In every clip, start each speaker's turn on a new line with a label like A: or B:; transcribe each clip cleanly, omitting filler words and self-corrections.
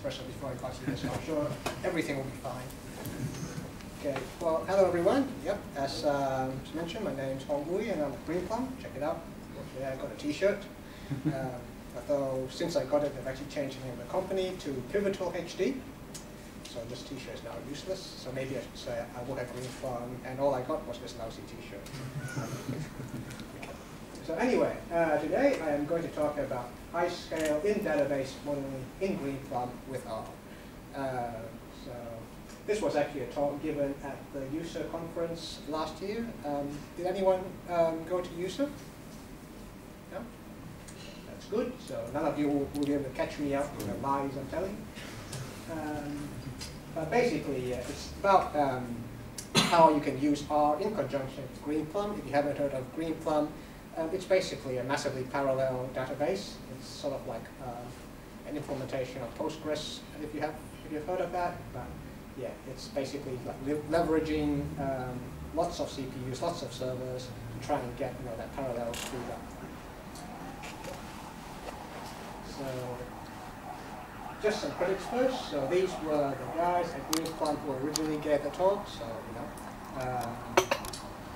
A: espresso before I got here, so I'm sure everything will be fine. Okay, well, hello everyone. Yep, as mentioned, my name is Hong Wui and I'm at Greenplum. Check it out. Yeah, I got a t-shirt. Although since I got it, I've actually changed the name of the company to Pivotal HD. So this t-shirt is now useless. So maybe I should say I work at Greenplum and all I got was this lousy t-shirt. So anyway, today I am going to talk about high-scale in-database modeling in Greenplum with R. So this was actually a talk given at the user conference last year. Did anyone go to user? No? That's good. So none of you will be able to catch me out in the lies I'm telling. But basically, it's about how you can use R in conjunction with Greenplum. If you haven't heard of Greenplum, it's basically a massively parallel database. It's sort of like an implementation of Postgres, if you've heard of that. But yeah, it's basically like leveraging lots of CPUs, lots of servers to try and get that parallel speed up. So just some critics first. So these were the guys at Greenplum who originally gave the talk. So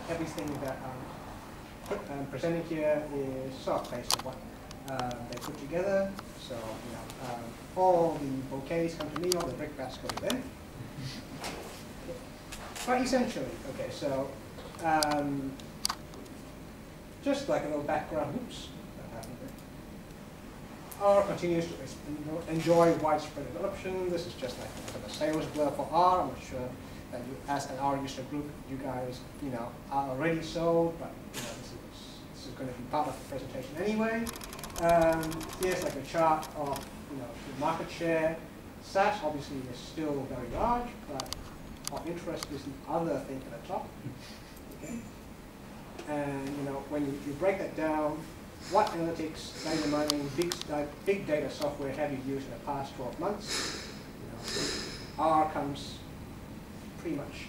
A: everything that I'm presenting here is sort of based on what they put together. So all the bouquets come to me, all the brickbats go to them. But essentially, okay, so just like a little background, oops, R continues to enjoy widespread adoption. This is just like a sales blur for R. I'm not sure that you, as an R user group, you guys are already sold, but this is going to be part of the presentation anyway. Here's like a chart of the market share. SAS obviously is still very large, but of interest is the other thing at the top. Okay, and when you break that down, what analytics, data mining, big data software have you used in the past 12 months? R comes pretty much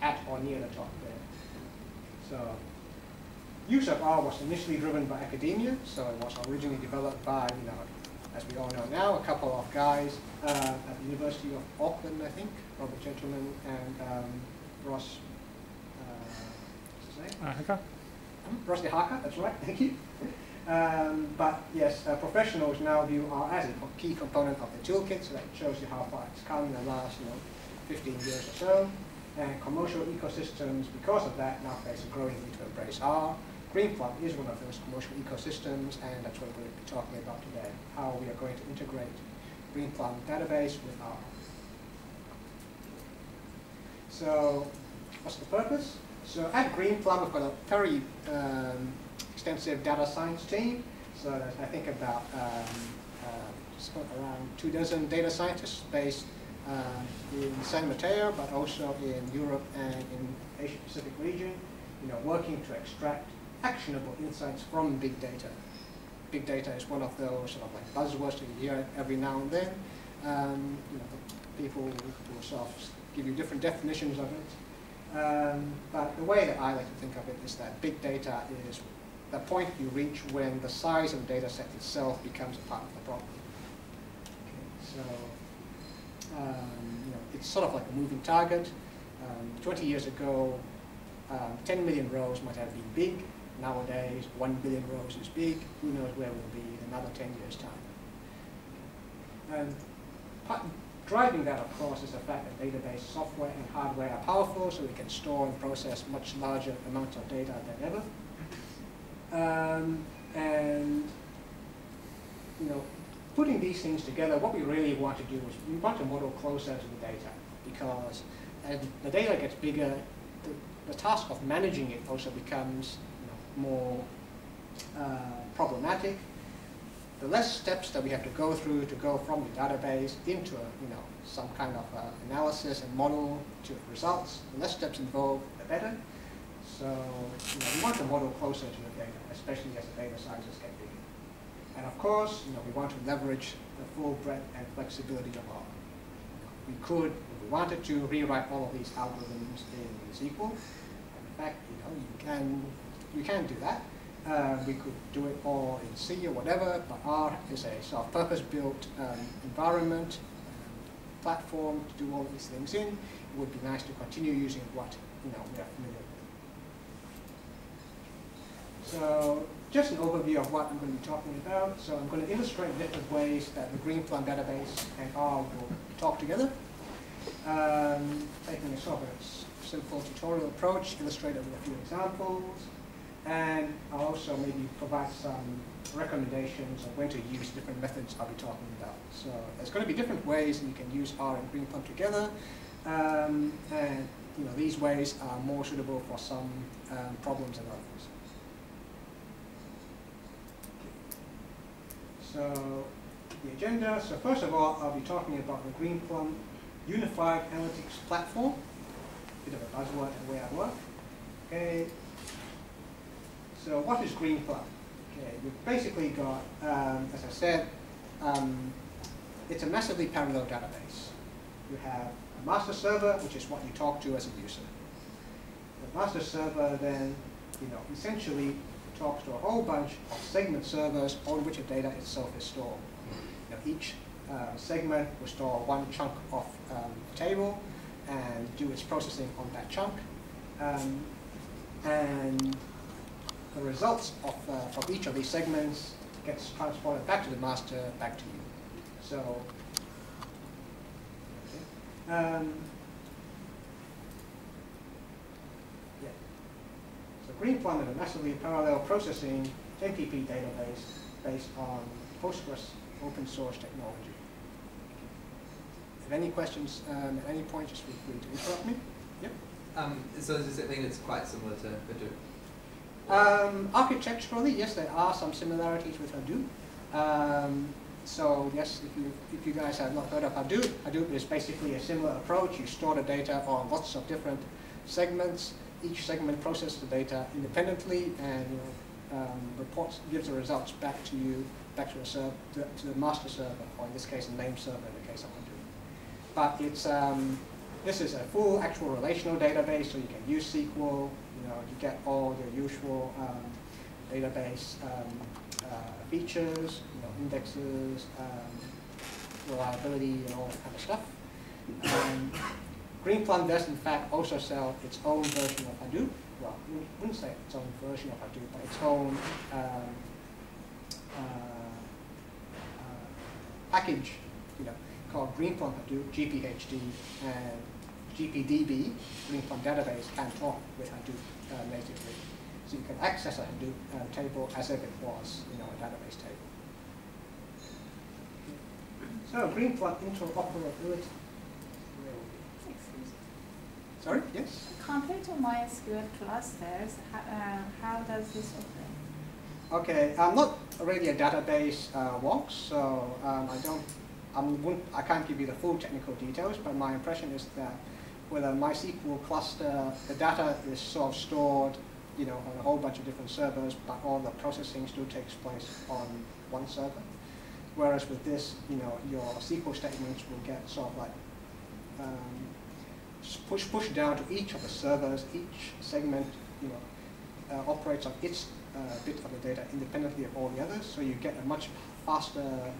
A: at or near the top there. So use of R was initially driven by academia, so it was originally developed by, as we all know now, a couple of guys at the University of Auckland, I think, Robert Gentleman and Ross, what's his name? Ross DeHaka, that's right, thank you. But yes, professionals now view R as a key component of the toolkit, so that shows you how far it's come in the last 15 years or so. And commercial ecosystems, because of that, now face a growing need to embrace R. Greenplum is one of those commercial ecosystems, and that's what we're going to be talking about today, how we are going to integrate Greenplum database with R. So what's the purpose? So at Greenplum, we've got a very extensive data science team. So there's, I think, about around 24 data scientists based in San Mateo, but also in Europe and in Asia Pacific region, working to extract actionable insights from big data. Big data is one of those sort of like buzzwords that you hear every now and then. People will sort of give you different definitions of it. But the way that I like to think of it is that big data is the point you reach when the size of the data set itself becomes a part of the problem. Okay, so it's sort of like a moving target. 20 years ago, 10 million rows might have been big. Nowadays, 1 billion rows is big. Who knows where we'll be in another 10 years' time. And driving that across is the fact that database software and hardware are powerful, so we can store and process much larger amounts of data than ever. And putting these things together, what we really want to do is we want to model closer to the data, because as the data gets bigger, the task of managing it also becomes more problematic. The less steps that we have to go through to go from the database into some kind of analysis and model to results, the less steps involved, the better. So we want to model closer to the data, especially as the data sizes get bigger. And of course, we want to leverage the full breadth and flexibility of R. We could, if we wanted to, rewrite all of these algorithms in SQL. In fact, you can do that. We could do it all in C or whatever, but R is a sort of purpose-built environment, platform to do all of these things in. It would be nice to continue using what we are familiar with. So just an overview of what I'm going to be talking about. So I'm going to illustrate different ways that the Greenplum database and R will talk together. Taking a sort of a simple tutorial approach, illustrated with a few examples. And I'll also maybe provide some recommendations on when to use different methods I'll be talking about. So there's going to be different ways that you can use R and Greenplum together. And these ways are more suitable for some problems than others. So the agenda. So first of all, I'll be talking about the Greenplum Unified Analytics Platform. Bit of a buzzword in the way I work. Okay. So what is Greenplum? Okay, we've basically got, as I said, it's a massively parallel database. You have a master server, which is what you talk to as a user. The master server then, essentially talks to a whole bunch of segment servers on which the data itself is stored. Each segment will store one chunk of a table and do its processing on that chunk. And the results of each of these segments gets transported back to the master, back to you. So, yeah. So Greenplum is a massively parallel processing NTP database based on Postgres open source technology. If any questions at any point, just feel free to interrupt me. Yep.
B: So does it mean it's quite similar to Hadoop?
A: Architecturally, yes, there are some similarities with Hadoop. So yes, if you guys have not heard of Hadoop, Hadoop is basically a similar approach. You store the data on lots of different segments. Each segment processes the data independently and gives the results back to you, back to the master server, or in this case, a name server in the case of Hadoop. But it's this is a full actual relational database, so you can use SQL. You get all the usual database features, indexes, reliability, and all that kind of stuff. Greenplum does, in fact, also sell its own version of Hadoop. Well, I wouldn't say its own version of Hadoop, but its own package, called Greenplum Hadoop, GPHD, and GPDB, Greenplum database, can talk with Hadoop natively. So you can access a Hadoop table as if it was, a database table. So Greenplum interoperability. Sorry, yes?
C: Compared to MySQL clusters, how does this operate?
A: Okay, I'm not really a database wonk, so I can't give you the full technical details, but my impression is that with a MySQL cluster, the data is sort of stored, on a whole bunch of different servers, but all the processing still takes place on one server. Whereas with this, your SQL statements will get sort of like pushed down to each of the servers. Each segment, operates on its bit of the data independently of all the others, so you get a much faster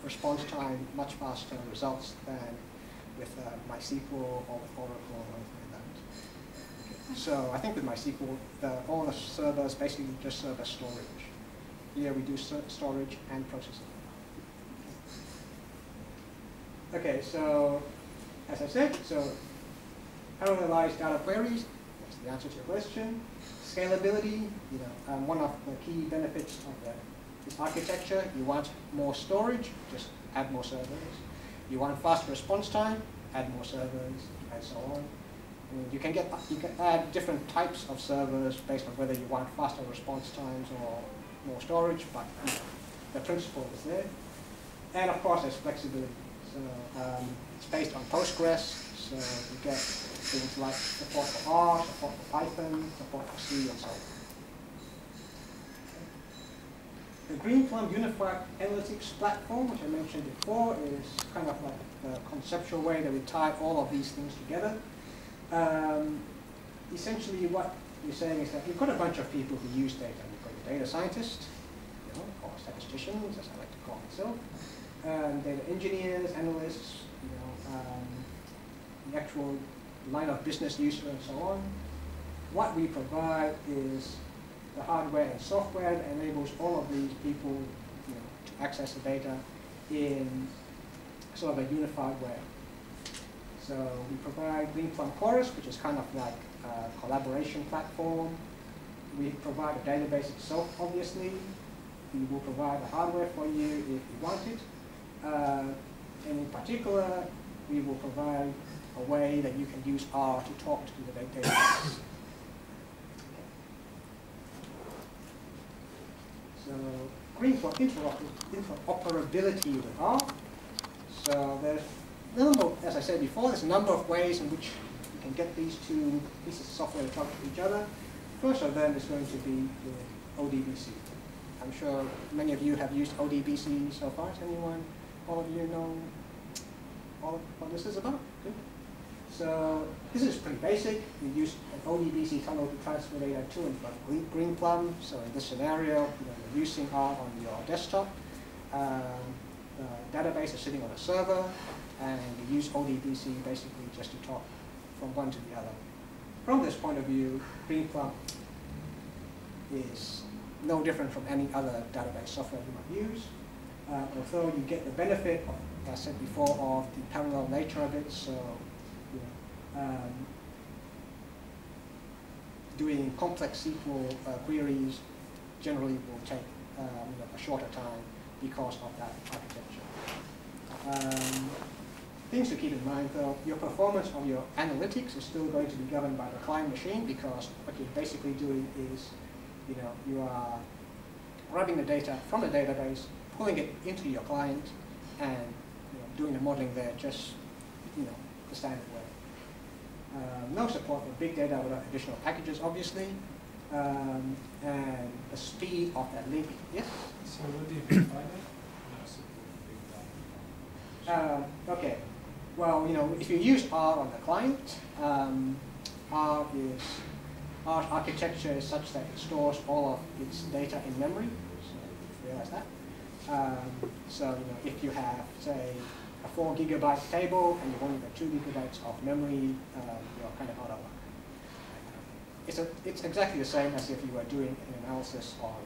A: response time, much faster results than with MySQL or with Oracle or anything like that. Okay. So I think with MySQL, all the servers basically just serve as storage. Here we do storage and processing. Okay, so as I said, parallelized data queries, that's the answer to your question. Scalability, one of the key benefits of this architecture. You want more storage, just add more servers. You want faster response time, add more servers, and so on. You can add different types of servers based on whether you want faster response times or more storage, but the principle is there. And of course, there's flexibility. So it's based on Postgres, so you get things like support for R, support for Python, support for C, and so on. The Greenplum Unified Analytics Platform, which I mentioned before, is kind of like the conceptual way that we tie all of these things together. Essentially, what you're saying is that you've got a bunch of people who use data. You've got your data scientists, or statisticians, as I like to call myself, data engineers, analysts, the actual line of business user and so on. What we provide is the hardware and software that enables all of these people to access the data in sort of a unified way. So we provide Greenplum Chorus, which is kind of like a collaboration platform. We provide a database itself, obviously. We will provide the hardware for you if you want it. And in particular, we will provide a way that you can use R to talk to the database. So Greenplum interoperability with R. So there's a number, as I said before, there's a number of ways in which you can get these two pieces of software to talk to each other. First of them is going to be with ODBC. I'm sure many of you have used ODBC so far. Does anyone, all of you know what this is about? Good. So this is pretty basic. We use an ODBC tunnel to transfer data to and from Greenplum. So in this scenario, you're using R on your desktop. The database is sitting on a server, and we use ODBC basically just to talk from one to the other. From this point of view, Greenplum is no different from any other database software you might use. Although you get the benefit of, as I said before, of the parallel nature of it. So doing complex SQL queries generally will take a shorter time because of that architecture. Things to keep in mind though, your performance of your analytics is still going to be governed by the client machine, because what you're basically doing is, you are grabbing the data from the database, pulling it into your client, and doing the modeling there just, the standard way. No support for big data without additional packages, obviously, and the speed of that link. Yes?
D: So what do you define it? No support for big data.
A: Okay. Well, if you use R on the client, R's architecture is such that it stores all of its data in memory. So you realize that. So if you have, say, a 4 gigabyte table and you've only got 2 gigabytes of memory, you're kind of out of luck. It's exactly the same as if you were doing an analysis on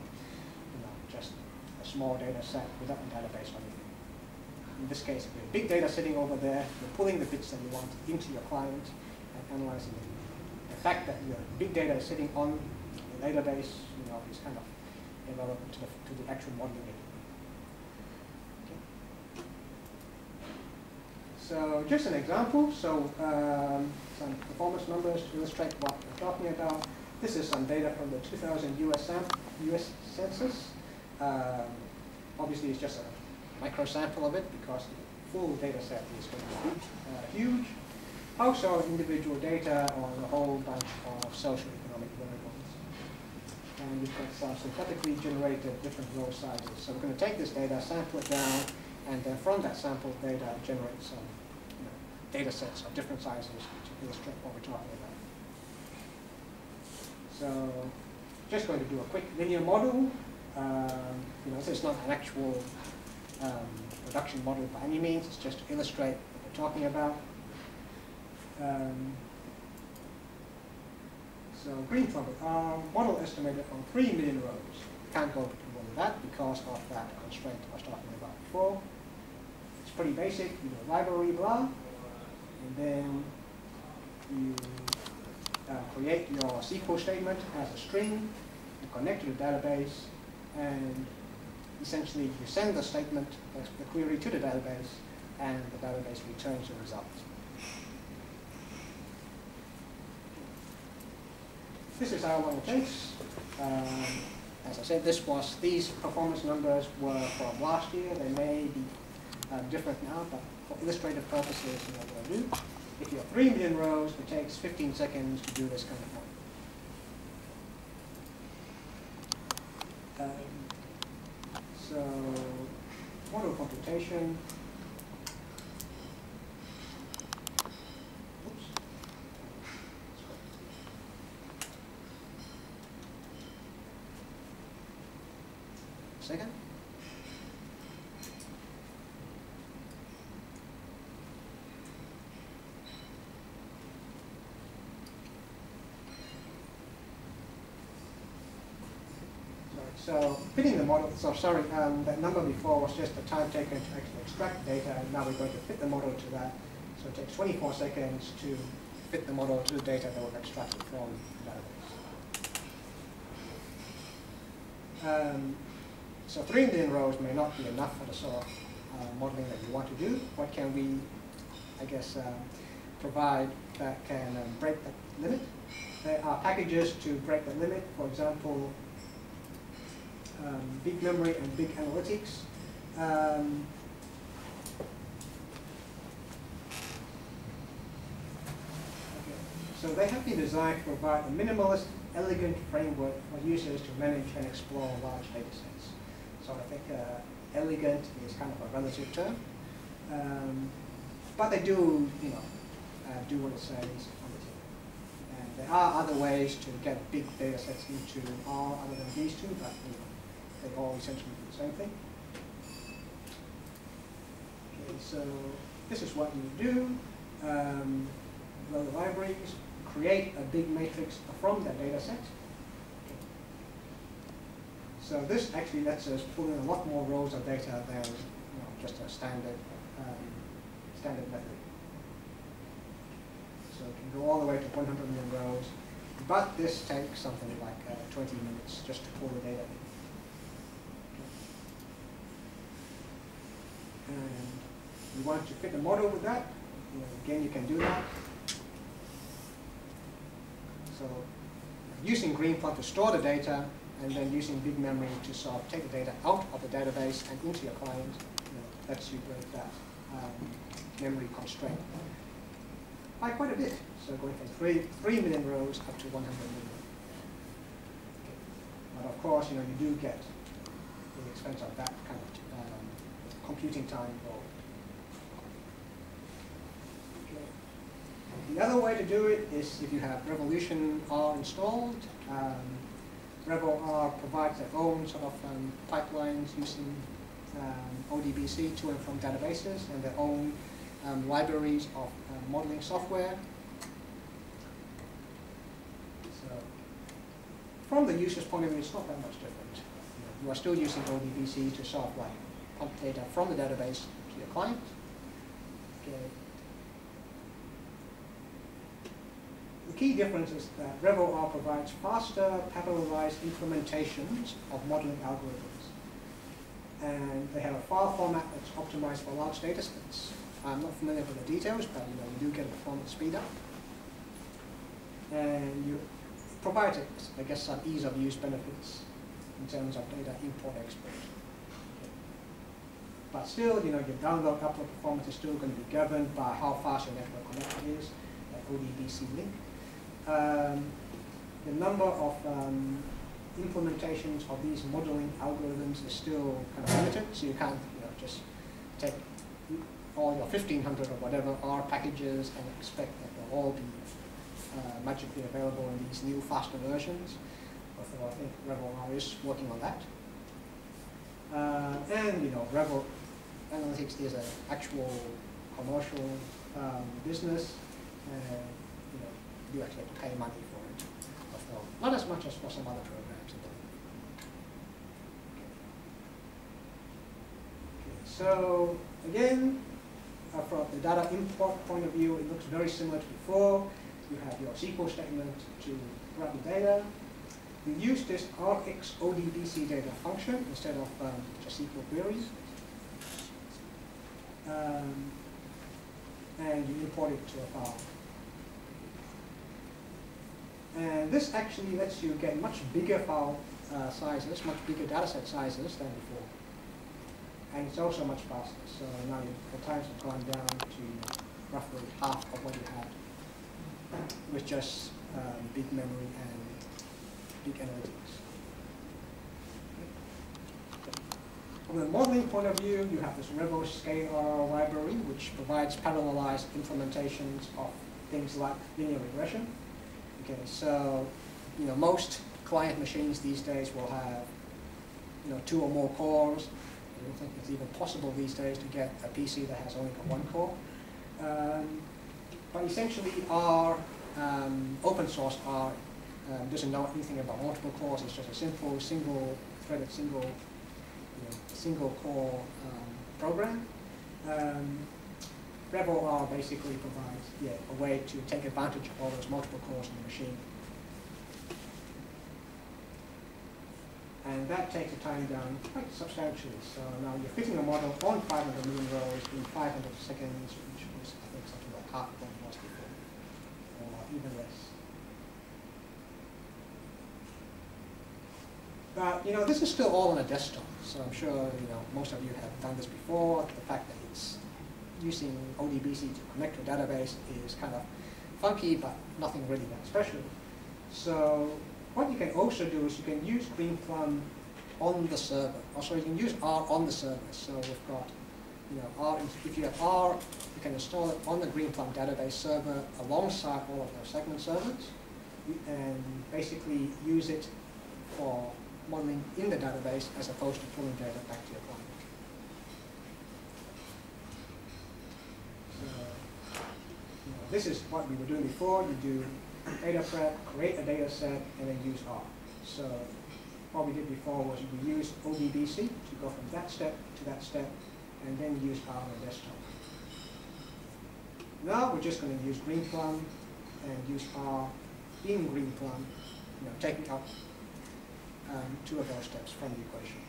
A: just a small data set without a database or anything. In this case, if you have big data sitting over there, you're pulling the bits that you want into your client and analyzing it. The fact that your big data is sitting on the database, is kind of irrelevant to the actual modeling it. Okay. So just an example. So some performance numbers to illustrate what we're talking about. This is some data from the 2000 US Census. Obviously, it's just a micro sample of it because the full data set is going to be huge. Also, individual data on a whole bunch of socioeconomic variables. And we've got some synthetically generated different row sizes. So we're going to take this data, sample it down, and then from that sampled data, generate some data sets of different sizes to illustrate what we're talking about. So just going to do a quick linear model. This is not an actual production model by any means. It's just to illustrate what we're talking about. So Greenplum model estimated on 3 million rows. Can't go more than that because of that constraint I was talking about before. It's pretty basic. You do a library, blah, and then you create your SQL statement as a string, you connect to the database, and essentially you send the statement, the query to the database, and the database returns the result. This is how long it takes. As I said, these performance numbers were from last year. They may be different now, but for illustrative purposes, what I do. If you have 3 million rows, it takes 15 seconds to do this kind of model. So, model computation. a second. So fitting the model, so sorry, that number before was just the time taken to actually extract data, and now we're going to fit the model to that. So it takes 24 seconds to fit the model to the data that was extracted from the database. So 3 million rows may not be enough for the sort of modeling that you want to do. What can we, I guess, provide that can break the limit? There are packages to break the limit. For example, big memory and big analytics. So they have been designed to provide a minimalist, elegant framework for users to manage and explore large data sets. So I think elegant is kind of a relative term, but they do, do what it says on the tin. And there are other ways to get big data sets into R other than these two, but they all essentially do the same thing. Okay, so this is what you do. Load the libraries, create a big matrix from that data set. Okay. So this actually lets us pull in a lot more rows of data than just a standard method. So it can go all the way to 100 million rows, but this takes something like 20 minutes just to pull the data in. And you want to fit the model with that. Again, you can do that. So using Greenplum to store the data, and then using big memory to sort of take the data out of the database and into your client, lets you break that memory constraint by quite a bit. So going from 3 million rows up to 100 million. Okay. But of course, you do get the expense of that kind of computing time involved. Okay. The other way to do it is if you have Revolution R installed. Revo R provides their own sort of pipelines using ODBC to and from databases and their own libraries of modeling software. So from the user's point of view, it's not that much different. You are still using ODBC to sort of like pump data from the database to your client. Okay. The key difference is that RevoR provides faster, parallelized implementations of modeling algorithms. And they have a file format that's optimized for large data sets. I'm not familiar with the details, but you do get a performance speed up. And you provide, I guess, some ease of use benefits in terms of data import export. But still, your download upload performance is still going to be governed by how fast your network connection is, that ODBC link. The number of implementations of these modeling algorithms is still kind of limited, so you can't just take all your 1,500 or whatever R packages and expect that they'll all be magically available in these new, faster versions. Although I think RevoR is working on that. And Revo Analytics is an actual commercial business, and you actually have to pay money for it. Although not as much as for some other programs. Okay, so again, from the data import point of view, it looks very similar to before. You have your SQL statement to grab the data. You use this RX ODBC data function instead of just SQL queries. And you import it to a file. And this actually lets you get much bigger file sizes, much bigger dataset sizes than before. And it's also much faster. So now the times have gone down to roughly half of what you had with just big memory and big analytics. From the modeling point of view, you have this RevoScaler library, which provides parallelized implementations of things like linear regression. Okay, so most client machines these days will have 2 or more cores. I don't think it's even possible these days to get a PC that has only got 1 core. But essentially our open source R doesn't know anything about multiple cores. It's just a simple single-threaded, single core program. Rebel R basically provides a way to take advantage of all those multiple cores in the machine. And that takes the time down quite substantially. So now you're fitting a model on 500 million rows in 500 seconds, which was, I think, something like half what it was before, or even less. But this is still all on a desktop, so I'm sure most of you have done this before. The fact that it's using ODBC to connect to a database is kind of funky, but nothing really that special. So what you can also do is you can use Greenplum on the server. Also, you can use R on the server. So we've got, R. If you have R, you can install it on the Greenplum database server alongside all of those segment servers, and basically use it for modeling in the database as opposed to pulling data back to your client. So, this is what we were doing before. You do data prep, create a data set, and then use R. So what we did before was we used ODBC to go from that step to that step, and then use R on the desktop. Now we're just going to use Greenplum and use R in Greenplum, taking out 2 of those steps from the equation.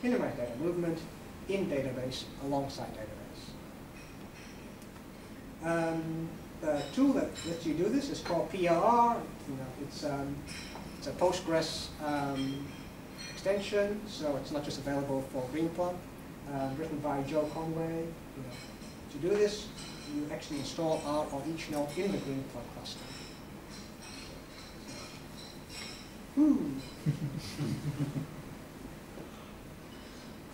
A: Minimize data movement in database alongside database. The tool that lets you do this is called PLR. It's a Postgres extension, so it's not just available for Greenplum. Written by Joe Conway. To do this, you actually install R on each node in the Greenplum cluster.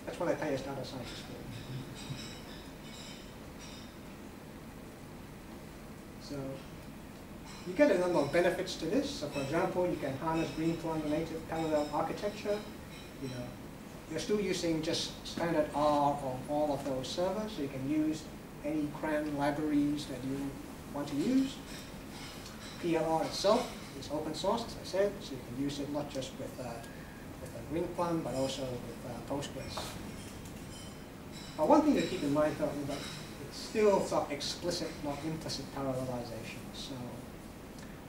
A: That's what I pay as data scientists for. So you get a number of benefits to this. So for example, you can harness Greenplum native parallel architecture. You're still using just standard R on all of those servers, so you can use any CRAN libraries that you want to use. PLR itself is open source, as I said, so you can use it not just with Greenplum, but also with Postgres. But one thing to keep in mind, though, is that it's still sort of explicit, not implicit parallelization. So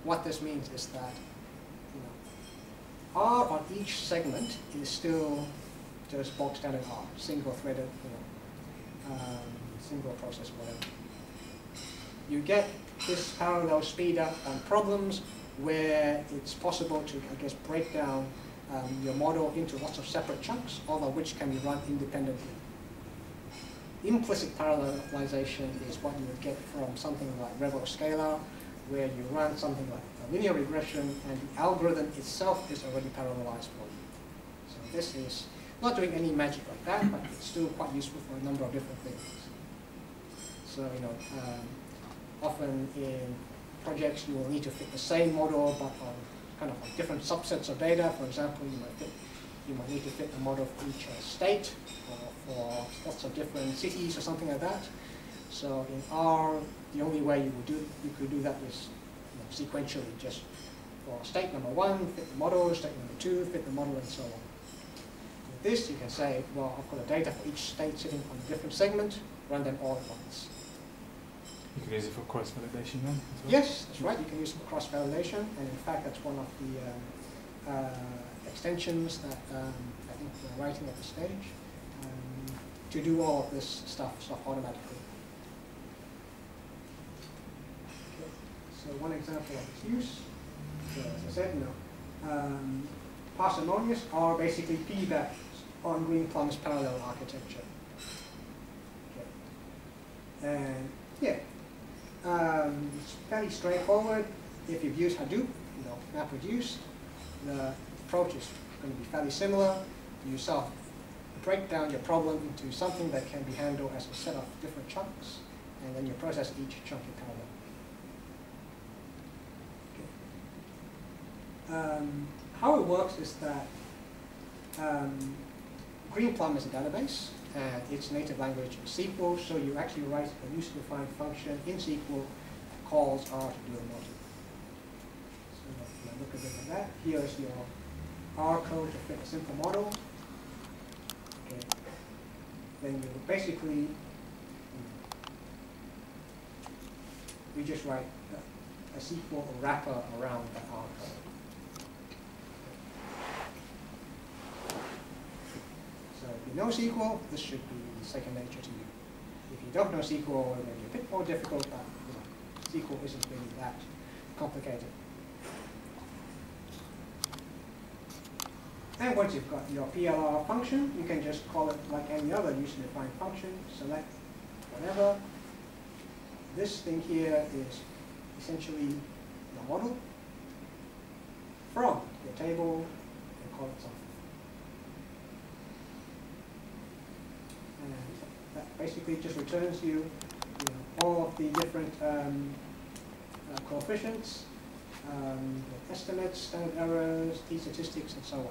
A: what this means is that R on each segment is still just bulk standard R, single-threaded, single process, whatever. You get this parallel speed up on problems where it's possible to, break down your model into lots of separate chunks, all of which can be run independently. Implicit parallelization is what you would get from something like Rebel Scalar, where you run something like a linear regression, and the algorithm itself is already parallelized for you. So this is not doing any magic like that, but it's still quite useful for a number of different things. So often in projects you will need to fit the same model, but on kind of like different subsets of data. For example, you might need to fit the model for each state, or for lots of different cities or something like that. So in R, the only way you could do that is sequentially, just for state number 1, fit the model, state number 2, fit the model, and so on. With this, you can say, well, I've got the data for each state sitting on a different segment, run them all at once.
D: You can use it for cross-validation then as well?
A: Yes, that's right. You can use it for cross-validation, and in fact, that's one of the extensions that I think we're writing at this stage to do all of this stuff automatically. Okay. So one example of its use, so as I said, parsimonious are basically piggybacks on Greenplum's parallel architecture. Okay. And yeah. It's fairly straightforward. If you've used Hadoop, MapReduce, the approach is going to be fairly similar. You sort of break down your problem into something that can be handled as a set of different chunks, and then you process each chunk in parallel. how it works is that Greenplum is a database, and its native language is SQL, so you actually write a user-defined function in SQL that calls R to do the modeling. So if I look a bit like that, here is your R code to fit a simple model. Okay. Then you basically, we just write a SQL wrapper around that R code. So if you know SQL, this should be second nature to you. If you don't know SQL, it may be a bit more difficult, but SQL isn't really that complicated. And once you've got your PLR function, you can just call it like any other user-defined function, select whatever. This thing here is essentially your model from your table, and call it something. And that basically just returns you, all of the different coefficients, the estimates, standard errors, t-statistics, and so on.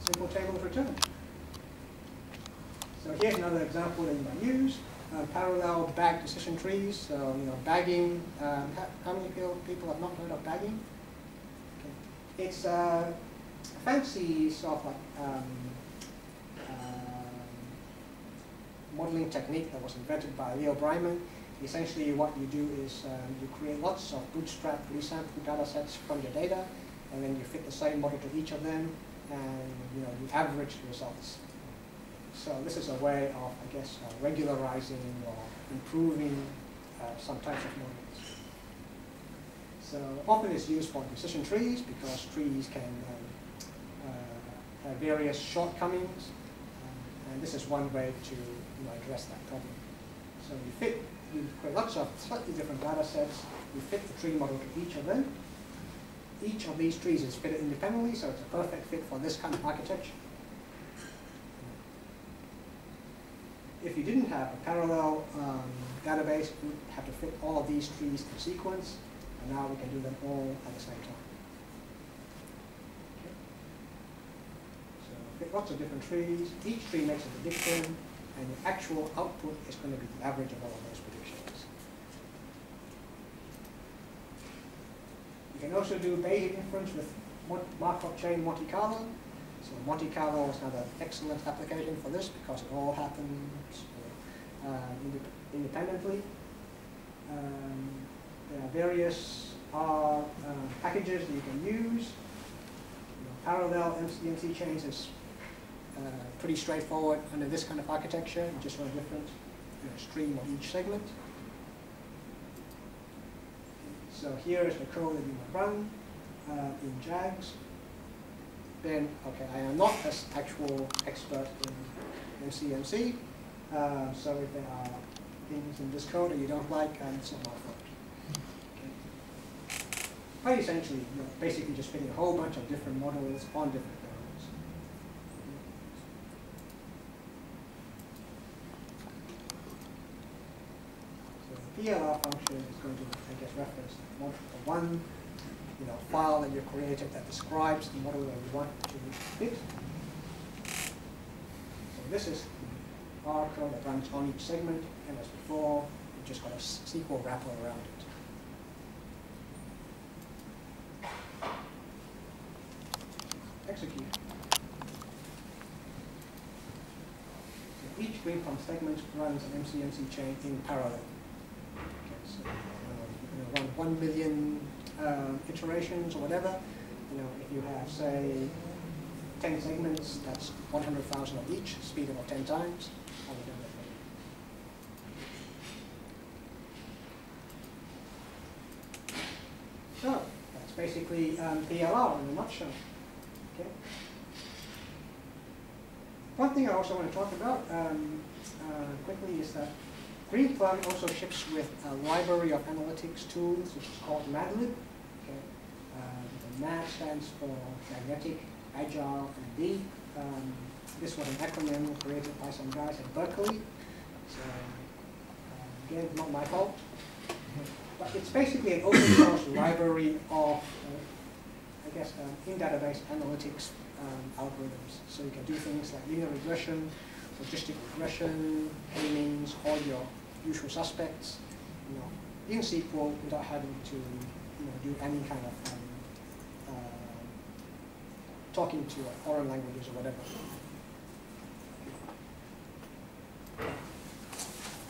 A: Simple table of return. So here's another example that you might use. Parallel bag decision trees. So bagging. How many people have not heard of bagging? Okay. It's a fancy sort of like modeling technique that was invented by Leo Breiman. Essentially, what you do is you create lots of bootstrap resample data sets from your data, and then you fit the same model to each of them, and you average the results. So this is a way of, I guess, regularizing or improving some types of models. So often it's used for decision trees because trees can have various shortcomings, and this is one way to address that problem. So you create lots of slightly different data sets, you fit the tree model to each of them. Each of these trees is fitted independently, so it's a perfect fit for this kind of architecture. If you didn't have a parallel database, you would have to fit all of these trees in sequence, and now we can do them all at the same time. Okay. So fit lots of different trees. Each tree makes a prediction, and the actual output is going to be the average of all of those predictions. You can also do Bayesian inference with Markov chain Monte Carlo. So Monte Carlo is another excellent application for this because it all happens independently. There are various packages that you can use. Parallel MCMC chains is pretty straightforward under this kind of architecture. You just run a different stream on each segment. So here is the code that you might run in JAGS. Then, okay, I am not an actual expert in MCMC, so if there are things in this code that you don't like, it's not my fault. Okay. But essentially, basically just fitting a whole bunch of different models on different variables. So the PLR function is going to, I guess, reference the one file that you created that describes the model that you want to fit. So this is the R code that runs on each segment, and as before, we just got a SQL wrapper around it. Execute. So each Greenplum segment runs an MCMC chain in parallel. Okay, so you're going to run 1 million iterations or whatever. If you have, say, 10 segments, that's 100,000 of each, speed about 10 times. So that's basically PLR in a nutshell. Okay. One thing I also want to talk about quickly is that Greenplum also ships with a library of analytics tools, which is called MADlib. Okay. The MAD stands for Magnetic, Agile, and Deep. This was an acronym created by some guys at Berkeley. So again, not my fault. But it's basically an open source library of, I guess, in-database analytics algorithms. So you can do things like linear regression, logistic regression, k-means, all your usual suspects, in SQL without having to, do any kind of talking to foreign languages or whatever.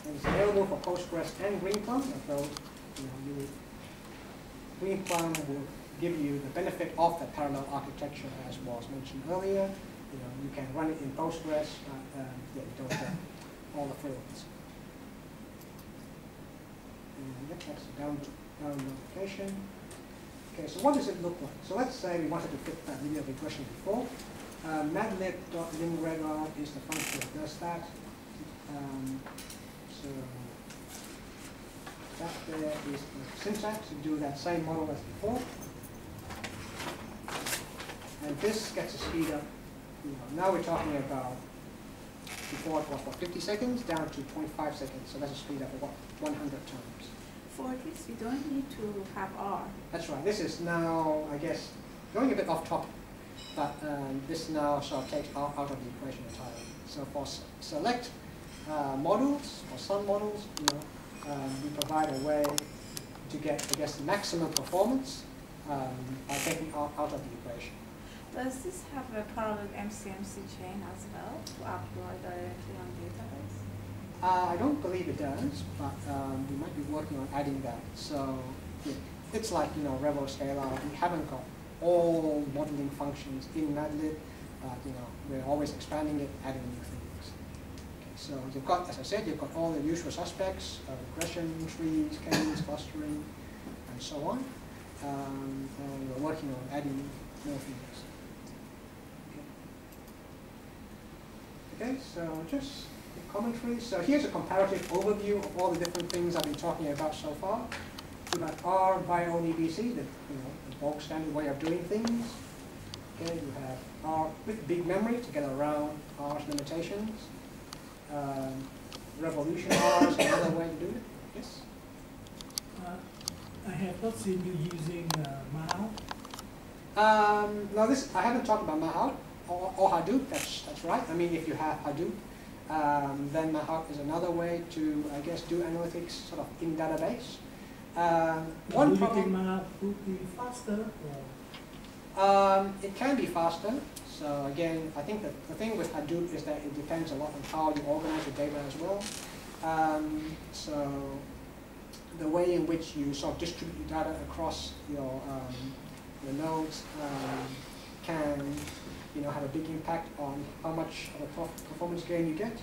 A: And it's available for Postgres and Greenplum. Although, Greenplum will give you the benefit of the parallel architecture, as was mentioned earlier. You can run it in Postgres, but you don't get all the frills. And that's the download application. Okay, so what does it look like? So let's say we wanted to fit that linear regression before. MADlib.linregard is the function that does that. So that there is the syntax to do that same model as before. And this gets a speed up. Now we're talking about, before it was what, 50 seconds down to 0.5 seconds. So that's a speed up of what, 100 times.
C: For this, you don't need to have R.
A: That's right. This is now, I guess, going a bit off topic, but this now sort of takes out of the equation entirely. So for select models, or some models, we provide a way to get, I guess, the maximum performance by taking out of the equation.
C: Does this have a parallel MCMC chain as well to upload directly on database?
A: I don't believe it does, but we might be working on adding that. So it's like, Revo Scalar. We haven't got all modeling functions in MADlib. We're always expanding it, adding new things. Okay, so you've got, as I said, you've got all the usual suspects, regression, trees, k-means, clustering, and so on. And we're working on adding more things. Okay, so just commentary. So here's a comparative overview of all the different things I've been talking about so far. We've got R by ODBC, the bulk standard way of doing things. Okay, you have R with big memory to get around R's limitations. Revolution R is another way to do it. Yes?
E: I have not seen you using MADlib.
A: No, I haven't talked about MADlib or Hadoop. That's right. I mean, if you have Hadoop, then MADlib is another way to, I guess, do analytics sort of in database. One problem.
E: Do you think MADlib would be faster? Or?
A: It can be faster. So again, I think that the thing with Hadoop is that it depends a lot on how you organize your data as well. So the way in which you sort of distribute your data across your nodes can have a big impact on how much of a performance gain you get.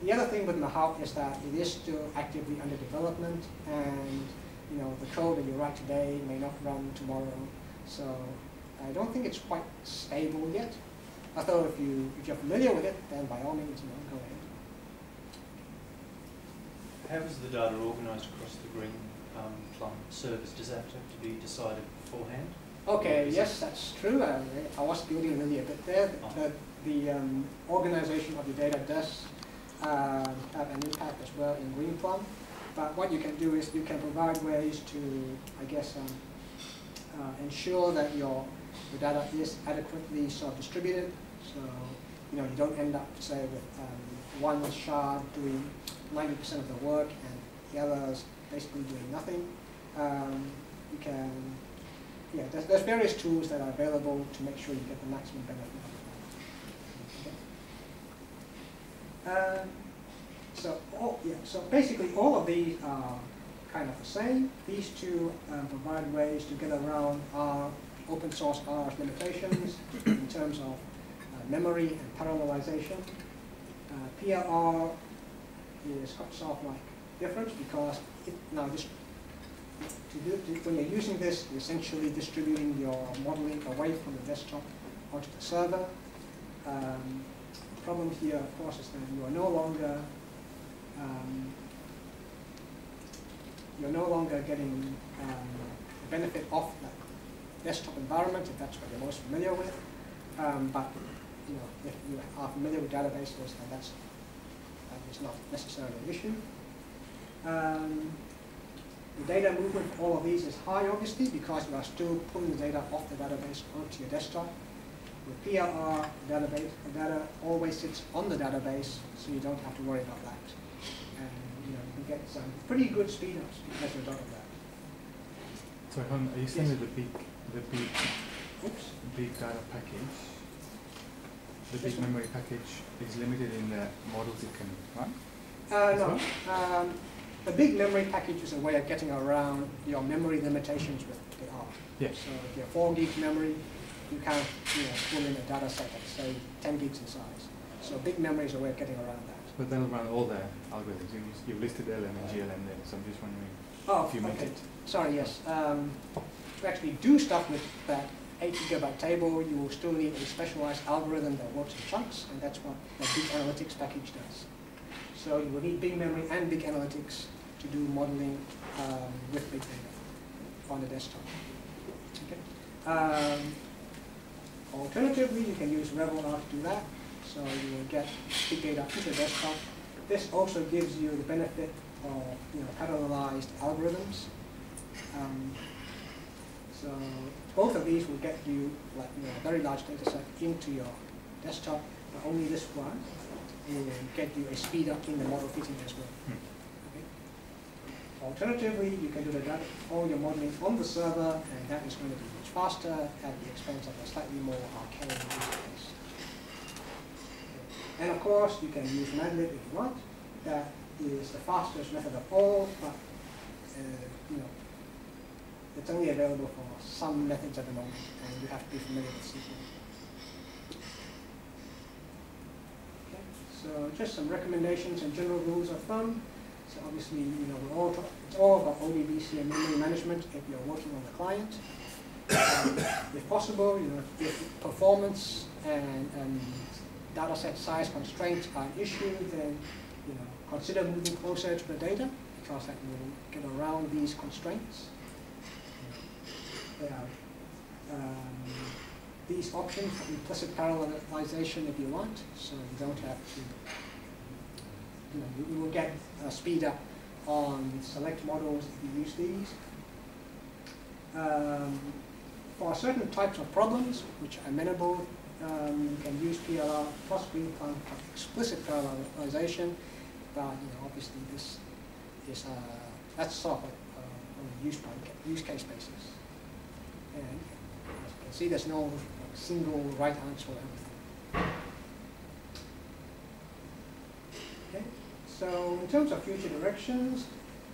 A: The other thing with MADlib is that it is still actively under development, and the code that you write today may not run tomorrow. So I don't think it's quite stable yet. Although if you're familiar with it, then by all means, go ahead.
F: How is the data organised across the Greenplum service? Does that have to be decided beforehand?
A: Okay, yes, that's true. I was building really a bit there. The organization of your data does have an impact as well in Greenplum. But what you can do is you can provide ways to, I guess, ensure that your data is adequately sort of distributed. So, you don't end up, say, with one shard doing 90% of the work and the others basically doing nothing. You can, there's various tools that are available to make sure you get the maximum benefit of that. So basically all of these are kind of the same. These two provide ways to get around our open source R's limitations in terms of memory and parallelization. PLR is sort of like different because when you're using this, you're essentially distributing your modeling away from the desktop onto the server. The problem here, of course, is that you are no longer getting the benefit of the desktop environment, if that's what you're most familiar with. But if you are familiar with databases, then that's is not necessarily an issue. The data movement for all of these is high, obviously, because you are still pulling the data off the database onto your desktop. With PLR, the data always sits on the database, so you don't have to worry about that. And you can get some pretty good speed ups as a result of that.
D: So are you saying that the big data package, the big memory package, is limited in the models it can run?
A: No. The big memory package is a way of getting around your memory limitations with R.
D: Yes.
A: So if you have 4 gigs memory, you can't pull in a data set that's, say, 10 gigs in size. So big memory is a way of getting around that.
D: But they'll run all the algorithms. You've listed LM and GLM there, so I'm just wondering if you make it.
A: Sorry, yes. To actually do stuff with that 8 gigabyte table, you will still need a specialized algorithm that works in chunks, and that's what the big analytics package does. So you will need big memory and big analytics to do modeling with big data on the desktop. Okay. Alternatively, you can use relational to do that. So you will get big data into the desktop. This also gives you the benefit of parallelized algorithms. So both of these will get you a very large data set into your desktop, but only this one will get you a speed up in the model fitting as well. Okay. Alternatively, you can do all your modeling on the server, and that is going to be much faster at the expense of a slightly more arcane interface. And of course, you can use MADlib if you want. That is the fastest method of all, but it's only available for some methods at the moment, and you have to be familiar with SQL. Okay, so just some recommendations and general rules of thumb. So obviously, it's all about ODBC and memory management if you're working on the client. If possible, if performance and data set size constraints are an issue, then consider moving closer to the data, because that will get around these constraints. There are these options for implicit parallelization if you want, so you don't have to, you will get a speed up on select models if you use these. For certain types of problems which are amenable, you can use PLR plus Greenplum for explicit parallelization, but obviously this is that's sort of on a use case basis. And as you can see, there's no single right answer for everything. Okay, so in terms of future directions,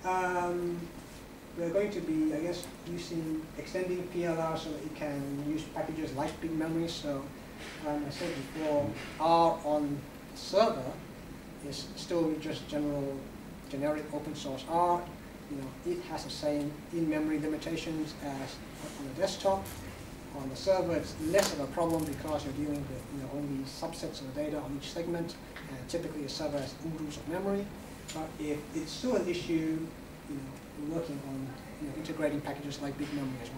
A: we're going to be, I guess, extending PLR so that you can use packages like big memory. So I said before, R on server is still just generic open source R. It has the same in-memory limitations as on the desktop. On the server, it's less of a problem because you're dealing with only subsets of data on each segment, and typically a server has oodles of memory. But if it's still an issue, we're working on integrating packages like big memory as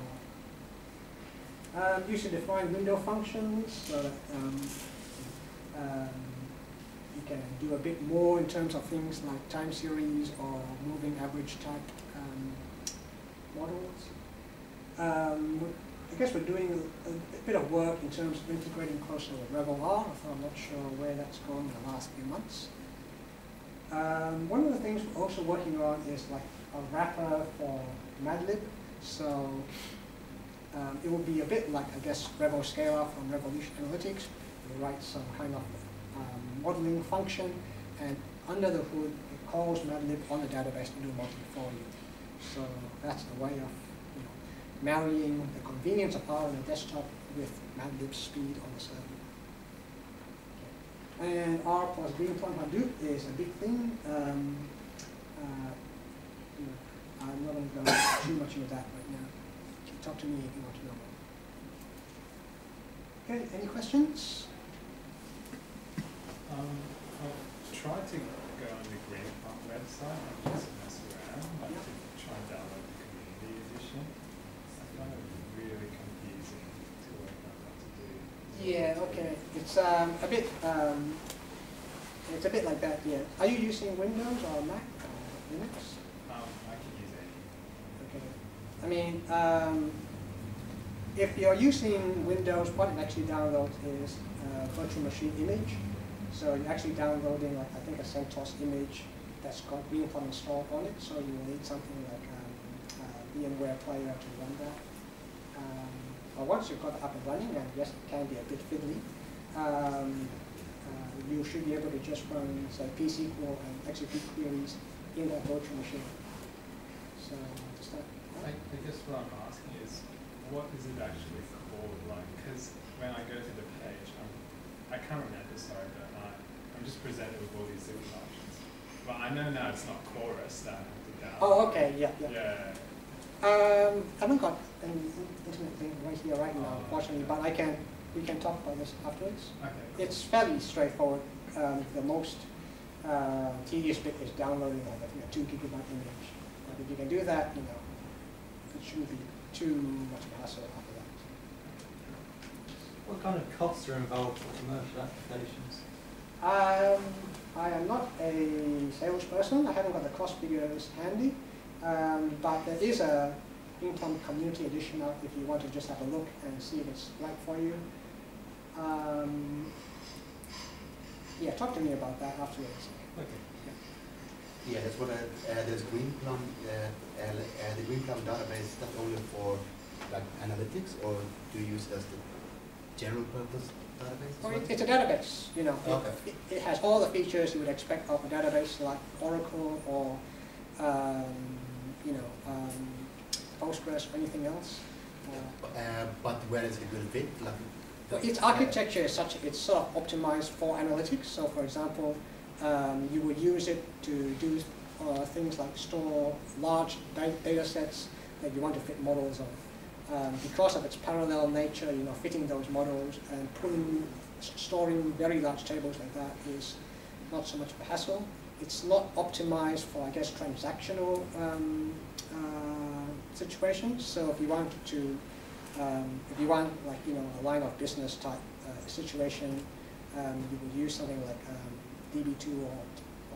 A: well. User-defined window functions, so that you can do a bit more in terms of things like time series or moving average type models. I guess we're doing a bit of work in terms of integrating closer with relational, although I'm not sure where that's gone in the last few months. One of the things we're also working on is like a wrapper for MADlib. So it will be a bit like, I guess, Revo Scalar from Revolution Analytics. We write some kind of modeling function, and under the hood, it calls MADlib on the database to do modeling for you. So that's a way of marrying the convenience of R on the desktop with MADlib speed on the server. And R plus Greenplum Hadoop is a big thing. I'm not going to go too much into that right now. Talk to me if you want to know more. Okay, any questions?
G: I've tried to go on the Greenplum website and just mess around, like to try and download the community edition. I find it really confusing to work out what to do.
A: Yeah, okay. It's a bit, It's a bit like that, yeah. Are you using Windows or Mac or Linux?
G: I can use any.
A: Okay. I mean, if you're using Windows, what it actually downloads is a virtual machine image. So you're actually downloading, like, I think, a CentOS image that's got Greenplum installed on it. So you will need something like a VMware player to run that. But once you've got it up and running, and yes, it can be a bit fiddly, you should be able to just run, say, pSQL and execute queries in that virtual machine. So, just that.
G: I guess what I'm asking is, what is it actually called? Like, because when I go to the page, I can't remember, sorry, but I'm just presented with all these different options. But I know now it's not Chorus that I have to download.
A: Oh, okay, yeah.
G: Yeah.
A: I haven't got an internet thing right here right now, unfortunately, but we can talk about this afterwards.
G: Okay. Cool.
A: It's fairly straightforward. The most tedious bit is downloading like, I think, a 2 gigabyte image. But if you can do that, you know, it shouldn't be too much of a hassle after that.
H: What kind of costs are involved for commercial applications?
A: I am not a salesperson. I haven't got the cost figures handy. But there is a Greenplum Community Edition out if you want to just have a look and see if it's right for you. Yeah, talk to me about that afterwards.
H: Okay.
I: Yeah, that's what there's Greenplum, the Greenplum database not only for like analytics, or do you use it as the general purpose database?
A: Well, it's a database, you know.
I: Okay.
A: It has all the features you would expect of a database like Oracle or Postgres or anything else.
I: But where is it will fit? Like,
A: well, its architecture is such it's sort of optimized for analytics. So, for example, you would use it to do things like store large data sets that you want to fit models of. Because of its parallel nature, you know, fitting those models and storing very large tables like that is not so much of a hassle. It's not optimized for, I guess, transactional situations. So if you want to, like, you know, a line of business type situation, you would use something like DB2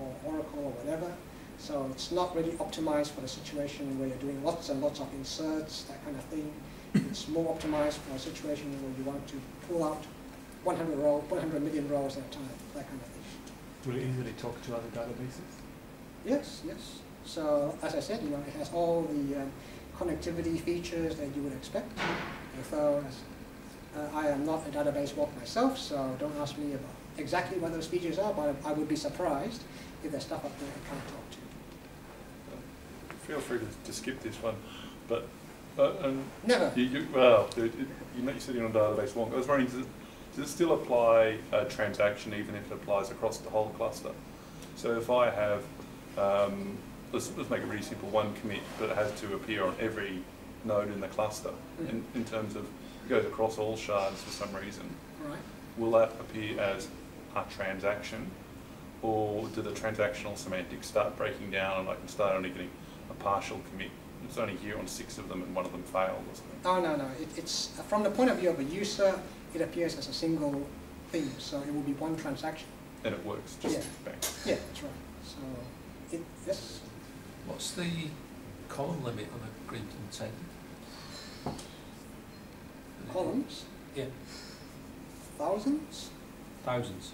A: or Oracle or whatever. So it's not really optimized for the situation where you're doing lots and lots of inserts, that kind of thing. It's more optimized for a situation where you want to pull out 100 million rows at a time, that kind of thing.
D: Will it easily talk to other databases?
A: Yes, yes. So as I said, you know, it has all the connectivity features that you would expect. So I am not a database walk myself, so don't ask me about exactly what those features are, but I would be surprised if there's stuff up there I can't talk to.
J: Feel free to skip this one, but
A: never.
J: You you're sitting on a database wonk. I was wondering, does it still apply a transaction even if it applies across the whole cluster? So if I have, let's make it really simple, one commit, but it has to appear on every node in the cluster. In terms of, it goes across all shards for some reason.
A: Right.
J: Will that appear as a transaction, or do the transactional semantics start breaking down and I can start only getting a partial commit? It's only here on 6 of them and one of them failed or something.
A: Oh, no. It's from the point of view of a user, it appears as a single thing, so it will be one transaction.
J: And it works, just bang.
A: Yeah, that's right. So, yes.
K: What's the column limit on a Greenplum table?
A: Columns?
K: Yeah.
A: Thousands?
K: Thousands?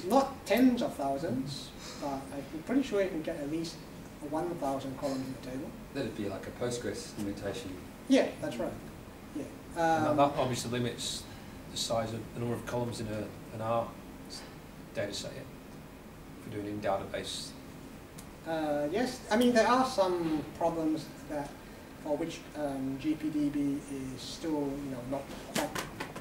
A: Not tens of thousands, but I'm pretty sure you can get at least 1,000 columns in the table.
B: That'd be like a Postgres limitation.
A: Yeah, that's right. Yeah.
K: And that obviously limits the size of the number of columns in an R data set, yeah? If we're doing in database.
A: Yes, I mean there are some problems that for which GPDB is still, you know, not quite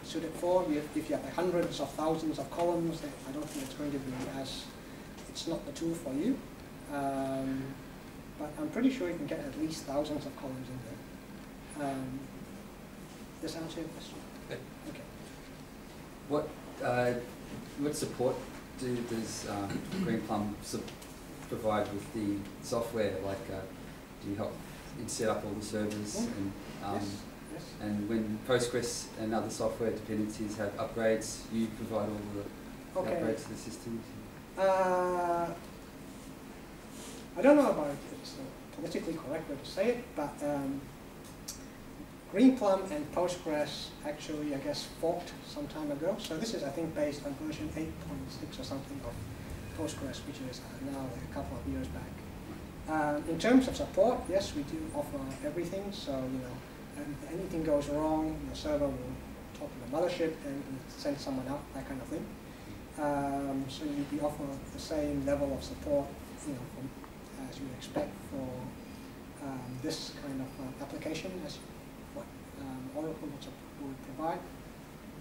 A: suited for. If you have like hundreds of thousands of columns, then I don't think it's going to be it's not the tool for you. But I'm pretty sure you can get at least thousands of columns in there. Does that answer your question?
K: Yeah.
A: Okay.
B: What support does Greenplum provide with the software? Like, do you help set up all the servers? And
A: Yes.
B: and when Postgres and other software dependencies have upgrades, you provide all
A: Okay.
B: upgrade to the system?
A: I don't know about it's a politically correct way to say it, but Greenplum and Postgres actually, I guess, forked some time ago. So this is, I think, based on version 8.6 or something of Postgres, which is now like a couple of years back. In terms of support, yes, we do offer everything. So, you know, if anything goes wrong, your server will talk to the mothership and send someone out, that kind of thing. So we offer the same level of support, you know, as you would expect for this kind of application as what Oracle would provide.